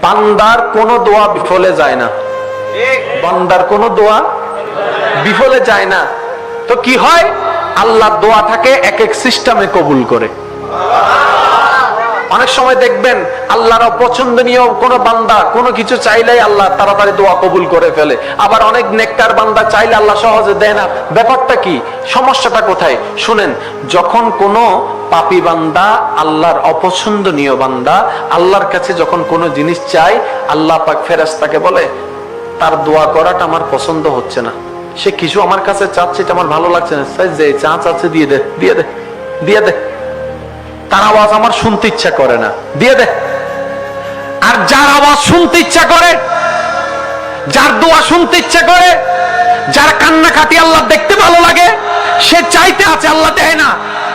বান্দার কোনো দোয়া বিফলে যায় না, বান্দার কোনো দোয়া বিফলে যায় না। তো কি হয়, আল্লাহ দোয়াটাকে এক এক সিস্টেমে কবুল করে। অনেক সময় দেখবেন আল্লাহর অপছন্দনীয় কোন বান্দা কোনো কিছু চাইলেই আল্লাহ তাড়াতাড়ি দোয়া কবুল করে ফেলে, আবার অনেক নেককার বান্দা চাইলে আল্লাহ সহজে দেয় না। ব্যাপারটা কি, সমস্যাটা কোথায়? শুনেন, যখন কোনো পাপী বান্দা, আল্লাহর অপছন্দনীয় বান্দা আল্লাহর কাছে যখন কোনো জিনিস চায়, আল্লাহ পাক ফেরেশতাকে বলে তার দোয়া করাটা আমার পছন্দ হচ্ছে না, সে কিছু আমার কাছে চাচ্ছে এটা আমার ভালো লাগছে না, যে চা চাচ্ছে দিয়ে দে, দিয়ে দে, দিয়ে দে, তার আওয়াজ আমার শুনতে ইচ্ছা করে না, দিয়ে দে। আর যার আওয়াজ শুনতে ইচ্ছা করে, যার দোয়া শুনতে ইচ্ছা করে, যার কান্নাকাটি আল্লাহ দেখতে ভালো লাগে, সে চাইতে আছে আল্লাহ দেয় না।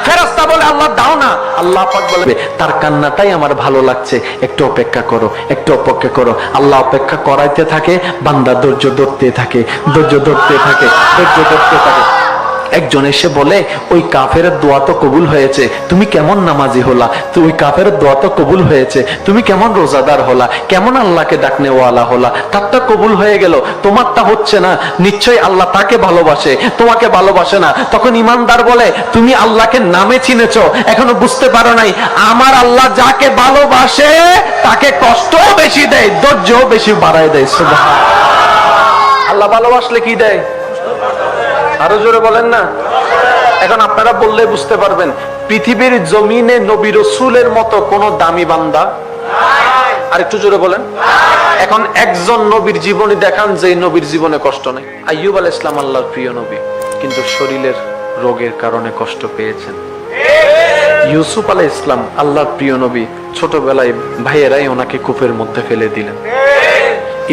ফেরেশতা বলে আল্লাহ দাও না, আল্লাহ পাক বলে তার কান্নাটাই আমার ভালো লাগছে, একটু অপেক্ষা করো, একটু অপেক্ষা করো। আল্লাহ অপেক্ষা করাইতে থাকে, বান্দা ধৈর্য ধরতে থাকে, ধৈর্য ধরতে থাকে, ধৈর্য ধরতে থাকে। একজন এসে বলে ওই কাফেরের দোয়া তো কবুল হয়েছে, তুমি কেমন নামাজি হলা, তো ওই কাফেরের দোয়া তো কবুল হয়েছে, তুমি কেমন রোজাদার হলা, কেমন আল্লাহকে ডাকনেওয়ালা হলা, তারটা কবুল হয়ে গেল, তোমারটা হচ্ছে না, নিশ্চয়ই আল্লাহ তাকে ভালোবাসে, তোমাকে ভালোবাসে না। তখন ইমানদার বলে তুমি আল্লাহকে নামে চিনেছো, এখনো বুঝতে পারো নাই, আমার আল্লাহ যাকে ভালোবাসে তাকে কষ্টও বেশি দেয়, ধৈর্যও বেশি বাড়ায় দেয়। সুবহানাল্লাহ। আল্লাহ ভালোবাসলে কি দেয়? আরো জোরে বলেন না। এখন আপনারা বললে বুঝতে পারবেন, পৃথিবীর জমিনে নবী রাসূলের মতো কোন দামি বান্দা আর একটু জোরে বলেন। এখন একজন নবীর জীবনী দেখান যে নবীর জীবনে কষ্ট নেই। আইয়ুব আলাইহিস সালাম আল্লাহর প্রিয় নবী, কিন্তু শরীরের রোগের কারণে কষ্ট পেয়েছেন। ইউসুফ আলাইহিস সালাম আল্লাহর প্রিয় নবী, ছোটবেলায় ভাইয়েরাই ওনাকে কূপের মধ্যে ফেলে দিলেন।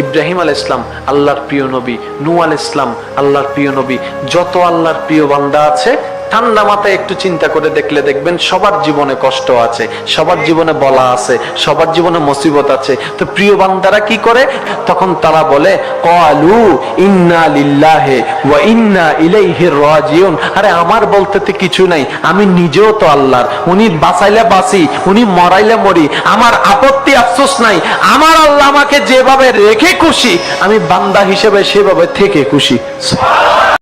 ইব্রাহিম আলাইহিস সালাম আল্লাহর প্রিয় নবী, নূহ আলাইহিস সালাম আল্লাহর প্রিয় নবী, যত আল্লাহর প্রিয় বান্দা আছে ঠান্ডা মাথায় একটু চিন্তা করে দেখলে দেখবেন সবার জীবনে কষ্ট আছে, সবার জীবনে বলা আছে, সবার জীবনে মুসিবত আছে। তো প্রিয় বান্দারা কি করে? তখন তারা বলে ক্বালু ইন্না লিল্লাহি ওয়া ইন্না ইলাইহি রাজিউন। আরে আমার বলতে তো কিছু নাই, আমি নিজেও তো আল্লাহর, উনি বাঁচাইলে বাঁচি, উনি মরাইলে মরি, আমার আপত্তি আফসোস নাই। আমার আল্লাহ আমাকে যেভাবে রেখে খুশি, আমি বান্দা হিসেবে সেভাবে থেকে খুশি।